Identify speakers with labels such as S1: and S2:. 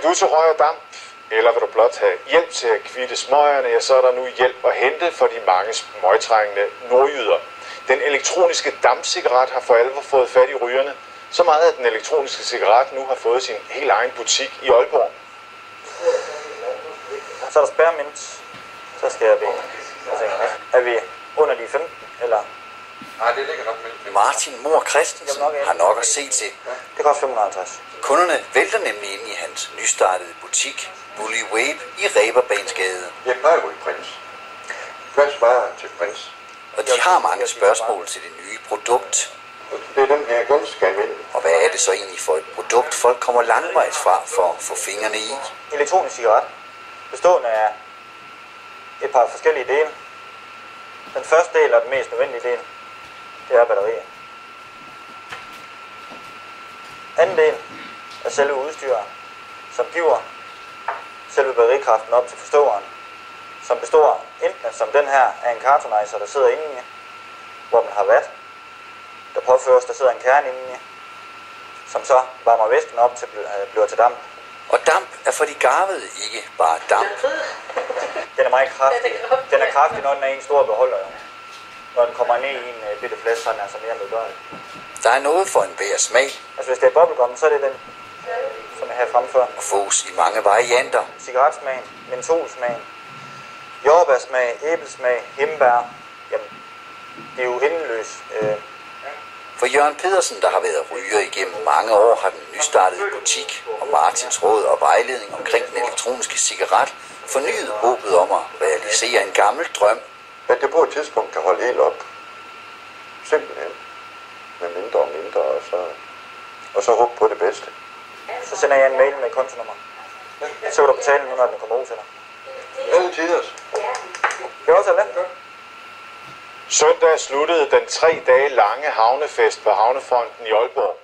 S1: du til røg og damp, eller vil du blot have hjælp til at kvitte smøgerne, ja, så er der nu hjælp at hente for de mange smøgtrængende nordjyder. Den elektroniske dampcigaret har for alvor fået fat i rygerne, så meget at den elektroniske cigaret nu har fået sin helt egen butik i Aalborg.
S2: Så er der spærmint. Så skal jeg bede. Er vi under de 15, eller?
S3: Nej, det ligger nok mellem.
S4: Martin Mor Christensen har nok at se til.
S2: Det koster 550.
S4: Kunderne vælter nemlig ind i hans nystartede butik, Bully Wape i Reberbanesgade.
S3: Jeg plejer jo i Prins. Hvad svarer til Prins?
S4: Og de har mange spørgsmål til det nye produkt.
S3: Det er den her ganske almindelig.
S4: Og hvad er det så egentlig for et produkt, folk kommer langvejs fra for at få fingrene i?
S2: Elektronisk cigaret, bestående af et par forskellige dele. Den første del og den mest nødvendige del, det er batterier. Anden del er selve udstyret, som giver selve batterikraften op til forståeren, som består enten som den her af en cartonizer, der sidder inde i, hvor man har watt, der påføres, der sidder en kerne inde i, som så varmer væsken op til bliver til damp.
S4: Og damp er for de garvede, ikke bare damp.
S2: Den er meget kraftig. Den er kraftig, når den er i en stor beholder. Jo. Når den kommer ned i en bitte flaske, så er den altså mere medgørlig.
S4: Der er noget for enhver smag.
S2: Altså hvis det er bubblegum, så er det den, som jeg har fremført.
S4: Og fås i mange varianter.
S2: Cigaretsmagen, mentolsmagen, jordbærsmag, æblesmag, hindbær. Jamen, det er jo endeløs.
S4: For Jørgen Pedersen, der har været ryger igennem mange år, har den nystartede butik og Martins råd og vejledning omkring den elektroniske cigaret fornyet håbet om at realisere en gammel drøm.
S3: At det på et tidspunkt kan holde helt op. Simpelthen. Med mindre og mindre, og så håbe på det bedste.
S2: Så sender jeg en mail med kontonummer. Så vil du betale nu, når den kommer ud til dig.
S3: Alle tiders.
S2: Det er også alt.
S1: Søndag sluttede den 3 dage lange havnefest på Havnefronten i Aalborg.